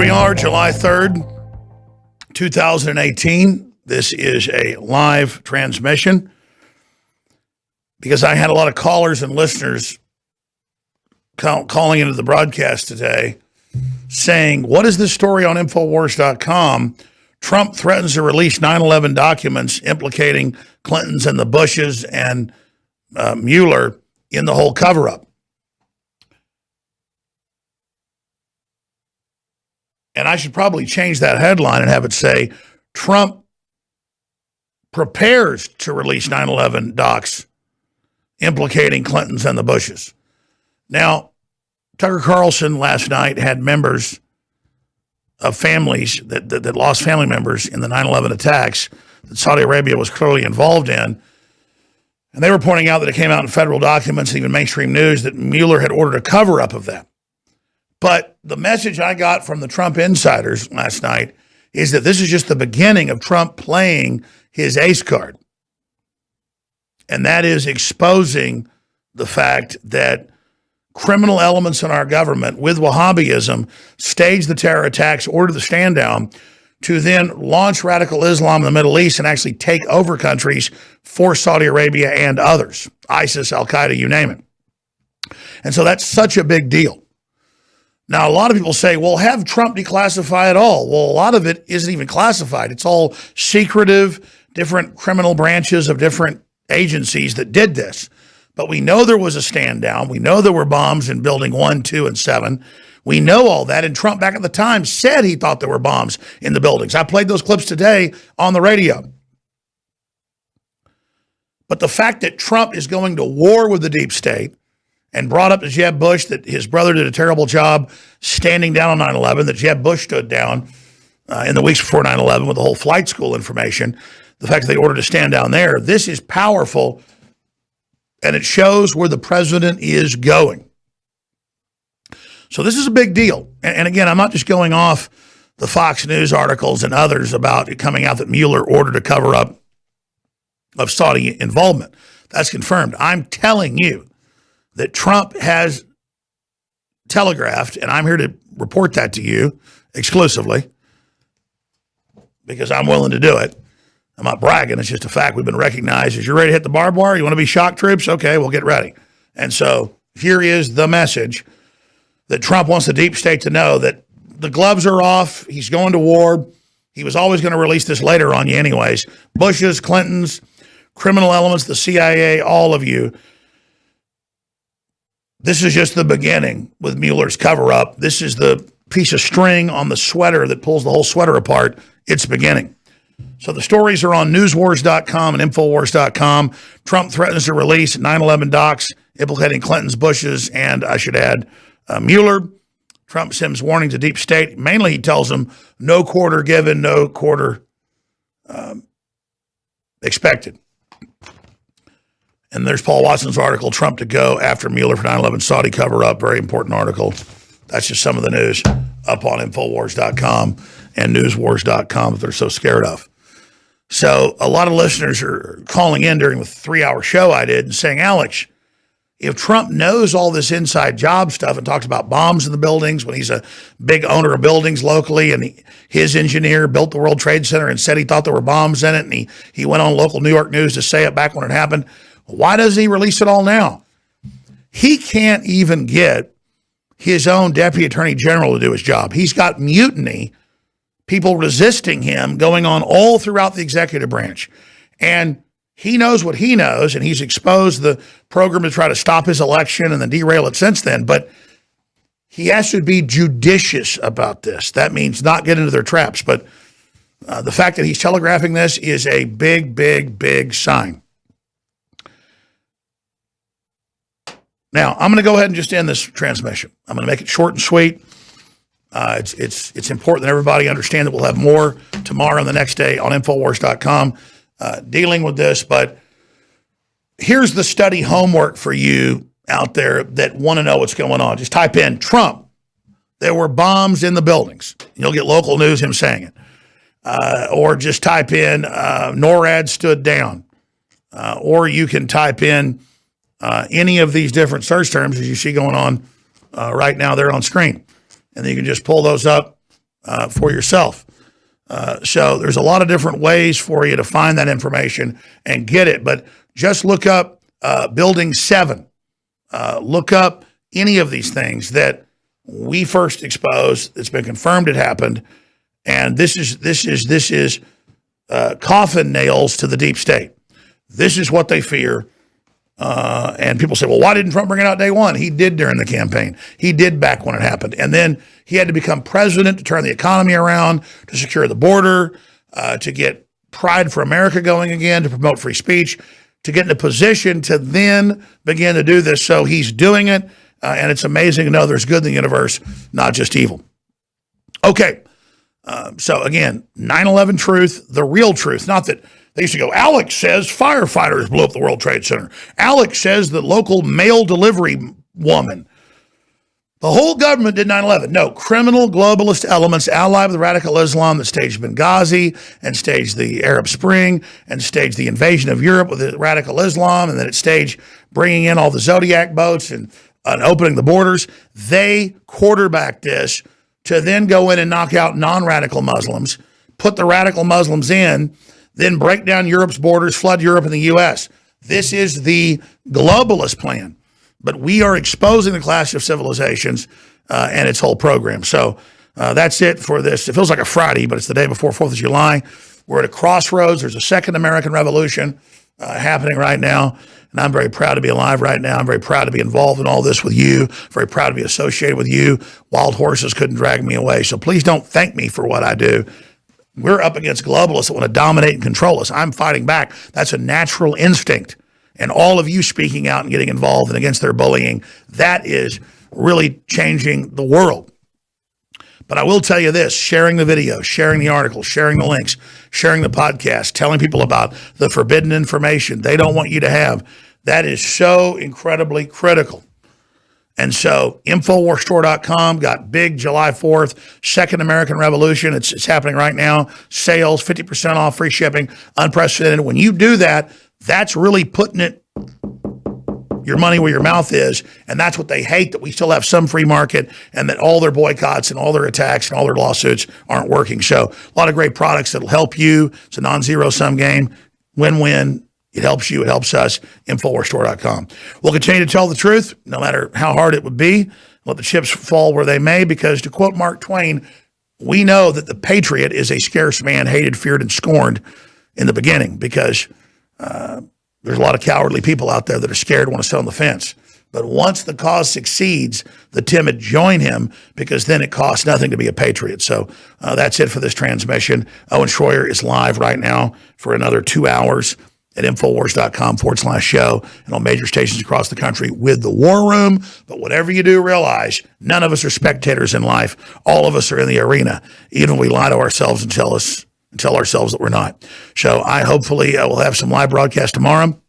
we are, July 3rd, 2018. This is a live transmission because I had a lot of callers and listeners calling into the broadcast today saying, what is this story on Infowars.com? Trump threatens to release 9/11 documents implicating Clintons and the Bushes and Mueller in the whole cover-up. And I should probably change that headline and have it say, Trump prepares to release 9/11 docs implicating Clintons and the Bushes. Now, Tucker Carlson last night had members of families that lost family members in the 9/11 attacks that Saudi Arabia was clearly involved in. And they were pointing out that it came out in federal documents and even mainstream news that Mueller had ordered a cover-up of that. But the message I got from the Trump insiders last night is that this is just the beginning of Trump playing his ace card. And that is exposing the fact that criminal elements in our government with Wahhabism staged the terror attacks, ordered the stand down, to then launch radical Islam in the Middle East and actually take over countries for Saudi Arabia and others, ISIS, Al-Qaeda, you name it. And so that's such a big deal. Now, a lot of people say, well, have Trump declassify it all. Well, a lot of it isn't even classified. It's all secretive, different criminal branches of different agencies that did this. But we know there was a stand down. We know there were bombs in building 1, 2, and 7. We know all that. And Trump back at the time said he thought there were bombs in the buildings. I played those clips today on the radio. But the fact that Trump is going to war with the deep state and brought up to Jeb Bush that his brother did a terrible job standing down on 9/11, that Jeb Bush stood down in the weeks before 9/11 with the whole flight school information, the fact that they ordered to stand down there, this is powerful, and it shows where the president is going. So this is a big deal. And again, I'm not just going off the Fox News articles and others about it coming out that Mueller ordered a cover-up of Saudi involvement. That's confirmed. I'm telling you that Trump has telegraphed, and I'm here to report that to you exclusively because I'm willing to do it. I'm not bragging. It's just a fact. We've been recognized as you're ready to hit the barbed wire. You want to be shock troops? Okay, we'll get ready. And so here is the message that Trump wants the deep state to know, that the gloves are off. He's going to war. He was always going to release this later on you anyways. Bushes, Clintons, criminal elements, the CIA, all of you. This is just the beginning with Mueller's cover-up. This is the piece of string on the sweater that pulls the whole sweater apart. It's beginning. So the stories are on newswars.com and infowars.com. Trump threatens to release 9/11 docs implicating Clintons, Bushes, and I should add Mueller. Trump sends warning to deep state. Mainly he tells them no quarter given, no quarter expected. And there's Paul Watson's article, Trump to go after Mueller for 9/11 Saudi cover-up. Very important article. That's just some of the news up on Infowars.com and Newswars.com that they're so scared of. So a lot of listeners are calling in during the 3-hour show I did and saying, Alex, if Trump knows all this inside job stuff and talks about bombs in the buildings when he's a big owner of buildings locally, and his engineer built the World Trade Center and said he thought there were bombs in it, and he went on local New York news to say it back when it happened, why doesn't he release it all now? He can't even get his own deputy attorney general to do his job. He's got mutiny, people resisting him going on all throughout the executive branch. And he knows what he knows, and he's exposed the program to try to stop his election and then derail it since then. But he has to be judicious about this. That means not get into their traps. But the fact that he's telegraphing this is a big, big, big sign. Now, I'm going to go ahead and just end this transmission. I'm going to make it short and sweet. It's important that everybody understand that we'll have more tomorrow and the next day on Infowars.com dealing with this. But here's the study homework for you out there that want to know what's going on. Just type in Trump. There were bombs in the buildings. You'll get local news, him saying it. Or just type in NORAD stood down. Or you can type in any of these different search terms as you see going on right now there on screen. And then you can just pull those up for yourself. So there's a lot of different ways for you to find that information and get it. But just look up Building 7. Look up any of these things that we first exposed. It's been confirmed it happened. And this is coffin nails to the deep state. This is what they fear. And people say, well, why didn't Trump bring it out day one? He did during the campaign. He did back when it happened. And then he had to become president to turn the economy around, to secure the border, to get Pride for America going again, to promote free speech, to get in a position to then begin to do this. So he's doing it. And it's amazing to know there's good in the universe, not just evil. Okay. So again, 9/11 truth, the real truth, not that they used to go, Alex says firefighters blew up the World Trade Center. Alex says the local mail delivery woman. The whole government did 9/11. No, criminal globalist elements allied with radical Islam that staged Benghazi and staged the Arab Spring and staged the invasion of Europe with the radical Islam, and then it staged bringing in all the Zodiac boats and opening the borders. They quarterbacked this to then go in and knock out non-radical Muslims, put the radical Muslims in, then break down Europe's borders, flood Europe and the U.S. This is the globalist plan. But we are exposing the clash of civilizations and its whole program. So that's it for this. It feels like a Friday, but it's the day before 4th of July. We're at a crossroads. There's a second American Revolution happening right now. And I'm very proud to be alive right now. I'm very proud to be involved in all this with you. Very proud to be associated with you. Wild horses couldn't drag me away. So please don't thank me for what I do. We're up against globalists that want to dominate and control us. I'm fighting back. That's a natural instinct. And all of you speaking out and getting involved and against their bullying, that is really changing the world. But I will tell you this, sharing the video, sharing the article, sharing the links, sharing the podcast, telling people about the forbidden information they don't want you to have, that is so incredibly critical. And so InfoWarsStore.com got big July 4th, second American Revolution. It's happening right now. Sales, 50% off, free shipping, unprecedented. When you do that, that's really putting your money where your mouth is. And that's what they hate, that we still have some free market and that all their boycotts and all their attacks and all their lawsuits aren't working. So a lot of great products that'll help you. It's a non-zero sum game, win-win. It helps you. It helps us. InfoWarsStore.com. We'll continue to tell the truth, no matter how hard it would be. Let the chips fall where they may, because to quote Mark Twain, we know that the patriot is a scarce man, hated, feared, and scorned in the beginning, because there's a lot of cowardly people out there that are scared, want to sit on the fence. But once the cause succeeds, the timid join him, because then it costs nothing to be a patriot. So that's it for this transmission. Owen Schroyer is live right now for another 2 hours at Infowars.com/show and on major stations across the country with the War Room. But whatever you do, realize none of us are spectators in life. All of us are in the arena, even when we lie to ourselves and tell ourselves that we're not. So I hopefully will have some live broadcasts tomorrow.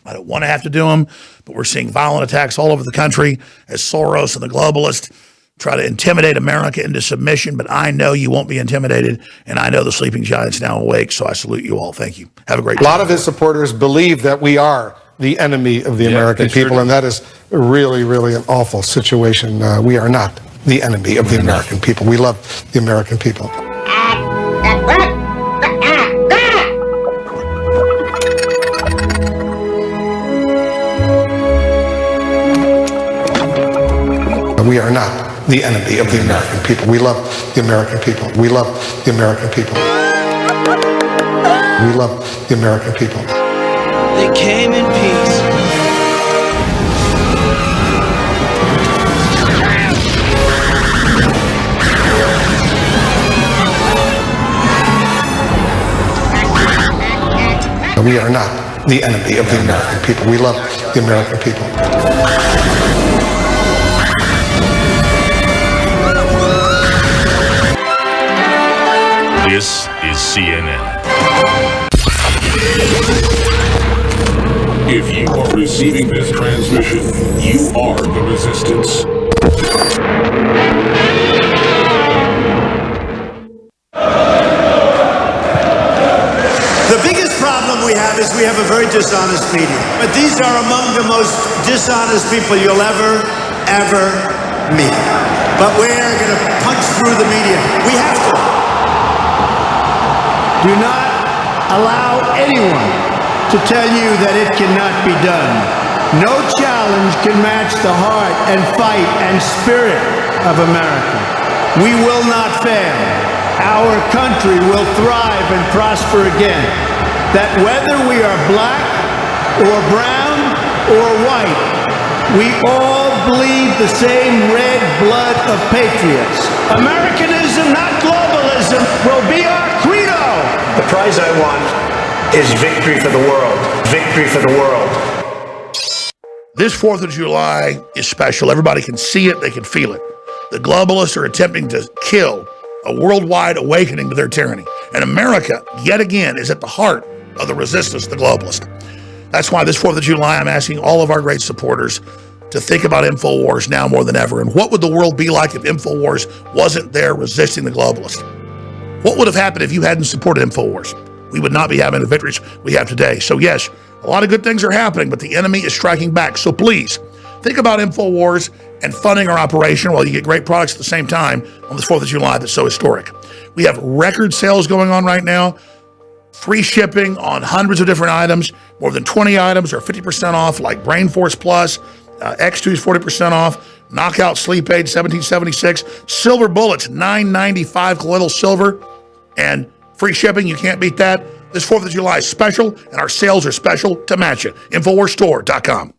I don't want to have to do them, but we're seeing violent attacks all over the country as Soros and the globalists try to intimidate America into submission. But I know you won't be intimidated, and I know the sleeping giant's now awake. So I salute you all. Thank you. Have a great day. A lot of his supporters believe that we are the enemy of the American people, and that is really, really an awful situation. We are not the enemy of the American people. We love the American people. We are not the enemy of the American people. We love the American people. We love the American people. We love the American people. They came in peace. We are not the enemy of the American people. We love the American people. This is CNN. If you are receiving this transmission, you are the resistance. The biggest problem we have is we have a very dishonest media. But these are among the most dishonest people you'll ever meet. But we're going to punch through the media. We have Do not allow anyone to tell you that it cannot be done. No challenge can match the heart and fight and spirit of America. We will not fail. Our country will thrive and prosper again. That whether we are black or brown or white, we all bleed the same red blood of patriots. Americanism, not globalism, will be our credo. The prize I want is victory for the world. Victory for the world. This 4th of July is special. Everybody can see it. They can feel it. The globalists are attempting to kill a worldwide awakening to their tyranny. And America, yet again, is at the heart of the resistance to the globalists. That's why this 4th of July, I'm asking all of our great supporters to think about InfoWars now more than ever. And what would the world be like if InfoWars wasn't there resisting the globalists? What would have happened if you hadn't supported InfoWars? We would not be having the victories we have today. So yes, a lot of good things are happening, but the enemy is striking back. So please, think about InfoWars and funding our operation while you get great products at the same time on this 4th of July that's so historic. We have record sales going on right now. Free shipping on hundreds of different items. More than 20 items are 50% off, like Brain Force Plus. X2 is 40% off. Knockout Sleep Aid, $17.76. Silver Bullets, $9.95 colloidal silver. And free shipping, you can't beat that. This 4th of July is special, and our sales are special to match it. InfoWarsStore.com.